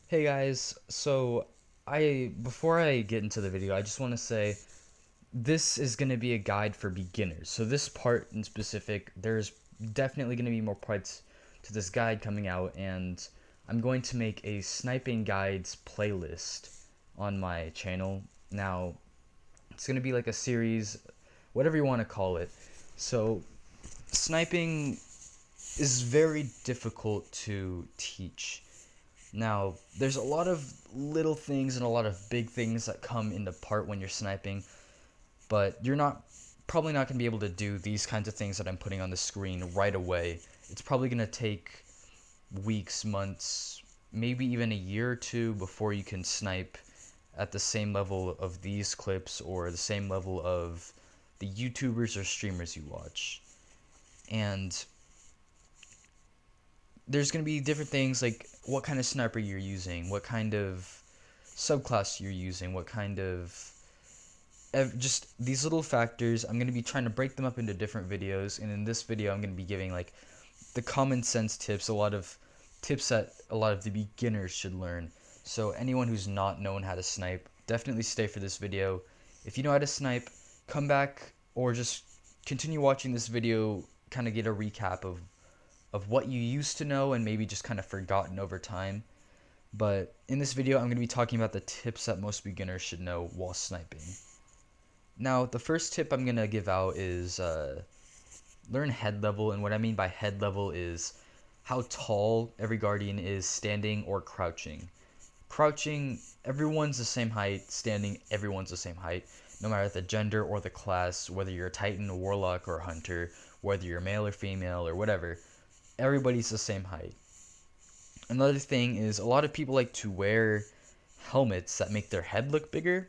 Hey guys, before I get into the video, I just want to say this is going to be a guide for beginners. So this part in specific, there's definitely going to be more parts to this guide coming out, and I'm going to make a sniping guides playlist on my channel. Now, it's going to be like a series, whatever you want to call it. So, sniping is very difficult to teach. Now, there's a lot of little things and a lot of big things that come into part when you're sniping, but you're probably not going to be able to do these kinds of things that I'm putting on the screen right away. It's probably going to take weeks, months, maybe even a year or two before you can snipe at the same level of these clips or the same level of the YouTubers or streamers you watch. And there's going to be different things like what kind of sniper you're using, what kind of subclass you're using, what kind of just these little factors. I'm going to be trying to break them up into different videos, and in this video I'm going to be giving like the common sense tips, a lot of tips that a lot of the beginners should learn. So anyone who's not known how to snipe, definitely stay for this video. If you know how to snipe, come back or just continue watching this video, kind of get a recap of what you used to know and maybe just kind of forgotten over time. But in this video, I'm going to be talking about the tips that most beginners should know while sniping. Now, the first tip I'm going to give out is learn head level, and what I mean by head level is how tall every guardian is standing or crouching. Crouching, everyone's the same height. Standing, everyone's the same height, no matter the gender or the class, whether you're a titan, a warlock, or a hunter, whether you're male or female or whatever. Everybody's the same height. Another thing is a lot of people like to wear helmets that make their head look bigger,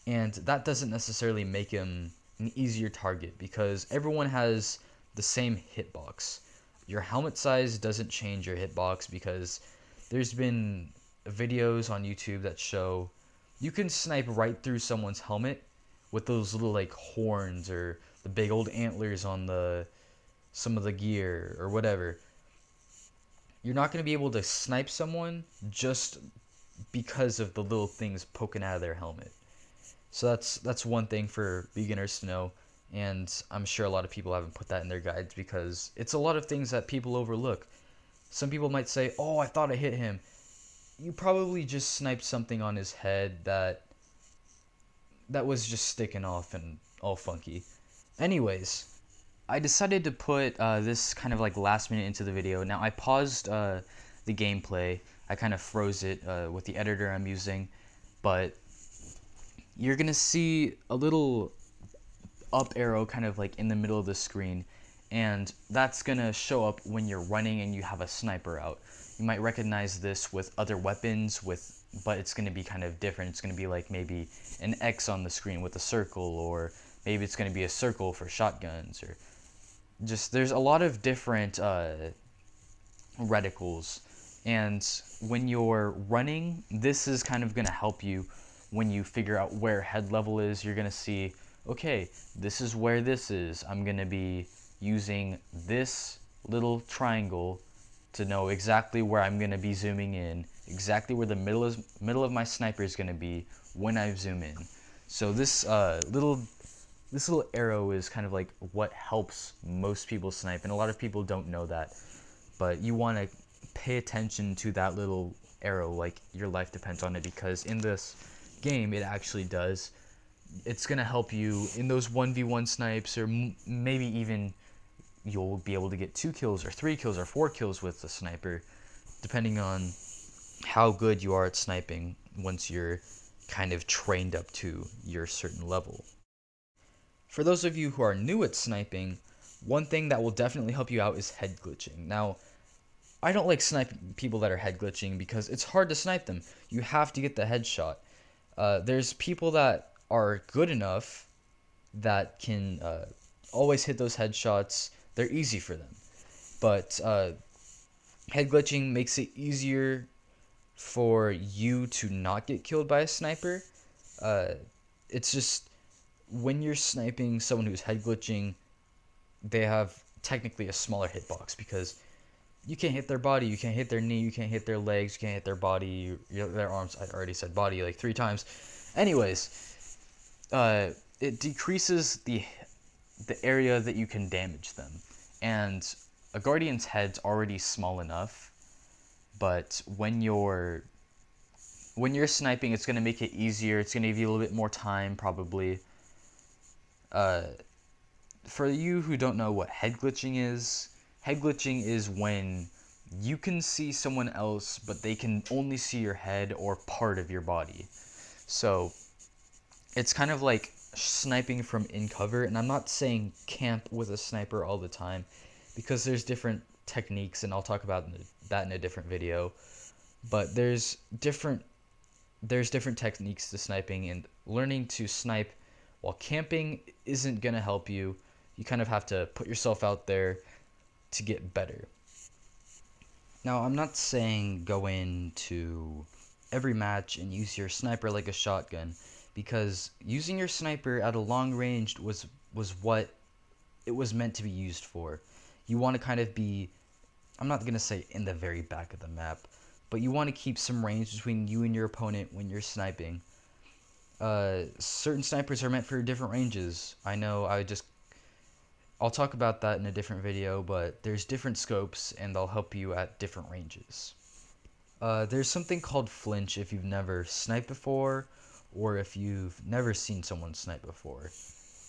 and that doesn't necessarily make them an easier target because everyone has the same hitbox. Your helmet size doesn't change your hitbox because there's been videos on YouTube that show you can snipe right through someone's helmet with those little like horns or the big old antlers on the some of the gear or whatever. You're not going to be able to snipe someone just because of the little things poking out of their helmet. So that's one thing for beginners to know, and I'm sure a lot of people haven't put that in their guides because it's a lot of things that people overlook. Some people might say, "Oh, I thought I hit him." You probably just sniped something on his head that was just sticking off and all funky. Anyways, I decided to put this kind of like last minute into the video. Now I paused the gameplay. I kind of froze it with the editor I'm using, but you're gonna see a little up arrow kind of like in the middle of the screen, and that's gonna show up when you're running and you have a sniper out. You might recognize this with other weapons, but it's gonna be kind of different. It's gonna be like maybe an X on the screen with a circle, or maybe it's gonna be a circle for shotguns, or just there's a lot of different reticles. And when you're running, this is kind of going to help you when you figure out where head level is. You're going to see, okay, this is where this is. I'm going to be using this little triangle to know exactly where I'm going to be zooming in, exactly where the middle of my sniper is going to be when I zoom in. So this little arrow is kind of like what helps most people snipe, and a lot of people don't know that. But you want to pay attention to that little arrow like your life depends on it, because in this game it actually does. It's going to help you in those 1v1 snipes, or maybe even you'll be able to get 2 kills or 3 kills or 4 kills with the sniper, depending on how good you are at sniping once you're kind of trained up to your certain level. For those of you who are new at sniping, one thing that will definitely help you out is head glitching. Now, I don't like sniping people that are head glitching because it's hard to snipe them. You have to get the headshot. There's people that are good enough that can always hit those headshots. They're easy for them. But head glitching makes it easier for you to not get killed by a sniper. It's just when you're sniping someone who's head glitching, they have technically a smaller hitbox because you can't hit their body, you can't hit their knee, you can't hit their legs, you can't hit their body, their arms. I already said body like 3 times. Anyways, it decreases the area that you can damage them, and a guardian's head's already small enough, but when you're sniping, it's going to make it easier. It's going to give you a little bit more time, probably. For you who don't know what head glitching is when you can see someone else, but they can only see your head or part of your body. So it's kind of like sniping from in cover, and I'm not saying camp with a sniper all the time, because there's different techniques, and I'll talk about that in a different video. But there's different techniques to sniping, and learning to snipe while camping isn't gonna help you. You kind of have to put yourself out there to get better. Now, I'm not saying go into every match and use your sniper like a shotgun, because using your sniper at a long range was what it was meant to be used for. You want to kind of be, I'm not going to say in the very back of the map, but you want to keep some range between you and your opponent when you're sniping. Certain snipers are meant for different ranges. I know I'll talk about that in a different video, but there's different scopes and they'll help you at different ranges. There's something called flinch if you've never sniped before, or if you've never seen someone snipe before.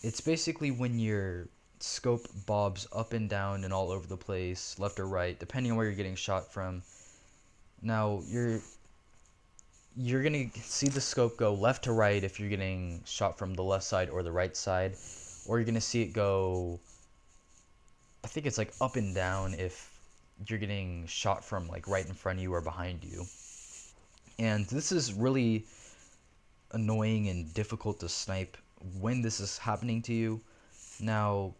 It's basically when your scope bobs up and down and all over the place, left or right, depending on where you're getting shot from. Now, you're gonna see the scope go left to right if you're getting shot from the left side or the right side, or you're gonna see it go, I think it's like up and down if you're getting shot from like right in front of you or behind you. And this is really annoying and difficult to snipe when this is happening to you. Now,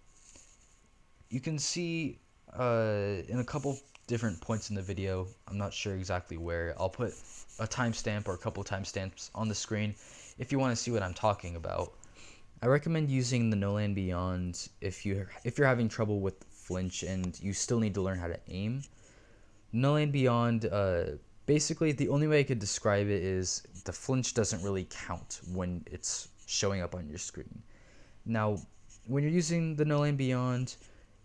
you can see in a couple different points in the video, I'm not sure exactly where, I'll put a timestamp or a couple timestamps on the screen if you want to see what I'm talking about. I recommend using the No Land Beyond if you're having trouble with flinch and you still need to learn how to aim. No Land Beyond, basically the only way I could describe it is the flinch doesn't really count when it's showing up on your screen. Now, when you're using the No Land Beyond,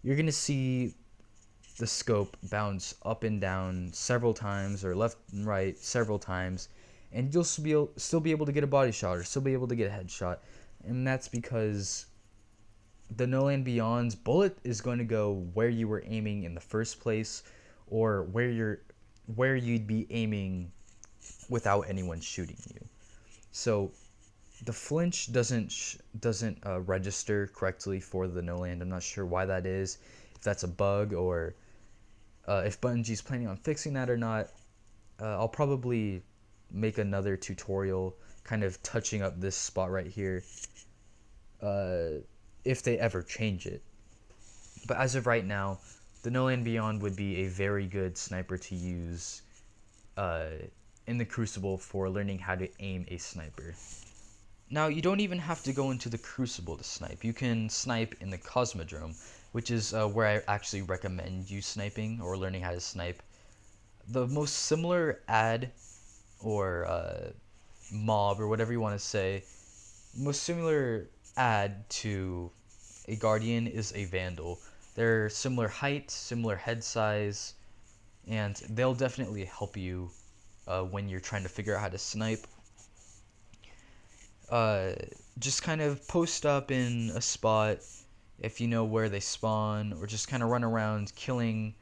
you're going to see the scope bounce up and down several times, or left and right several times, and you'll still be able to get a body shot or still be able to get a headshot. And that's because the No Land Beyond's bullet is going to go where you were aiming in the first place, or where you'd be aiming without anyone shooting you. So the flinch doesn't register correctly for the No Land. I'm not sure why that is, if that's a bug, or if Bungie's planning on fixing that or not. I'll probably make another tutorial kind of touching up this spot right here if they ever change it. But as of right now, the No Land Beyond would be a very good sniper to use in the Crucible for learning how to aim a sniper. Now, you don't even have to go into the Crucible to snipe. You can snipe in the Cosmodrome, which is where I actually recommend you sniping or learning how to snipe. The most similar ad or mob or whatever you want to say, most similar ad to a Guardian is a Vandal. They're similar height, similar head size, and they'll definitely help you when you're trying to figure out how to snipe. Just kind of post up in a spot if you know where they spawn, or just kind of run around killing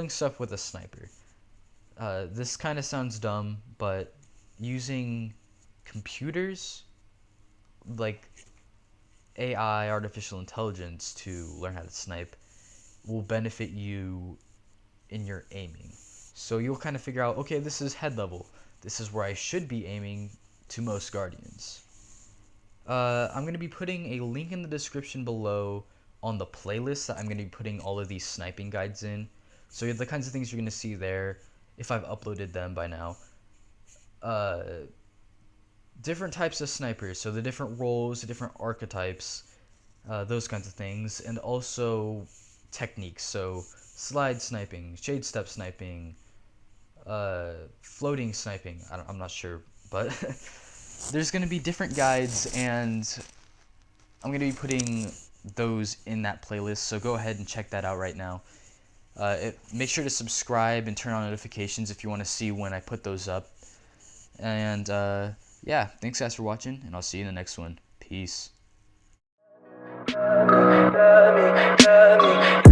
stuff with a sniper. This kind of sounds dumb, but using computers, like AI, artificial intelligence, to learn how to snipe will benefit you in your aiming. So you'll kind of figure out, okay, this is head level. This is where I should be aiming to most Guardians. I'm going to be putting a link in the description below on the playlist that I'm going to be putting all of these sniping guides in. So the kinds of things you're going to see there, if I've uploaded them by now. Different types of snipers, so the different roles, the different archetypes, those kinds of things, and also techniques. So slide sniping, shade step sniping, floating sniping. I'm not sure, but there's gonna be different guides, and I'm gonna be putting those in that playlist. So go ahead and check that out right now. Make sure to subscribe and turn on notifications if you want to see when I put those up. And yeah, thanks guys for watching, and I'll see you in the next one. Peace.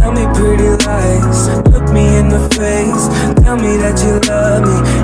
Tell me pretty lies, look me in the face, tell me that you love me.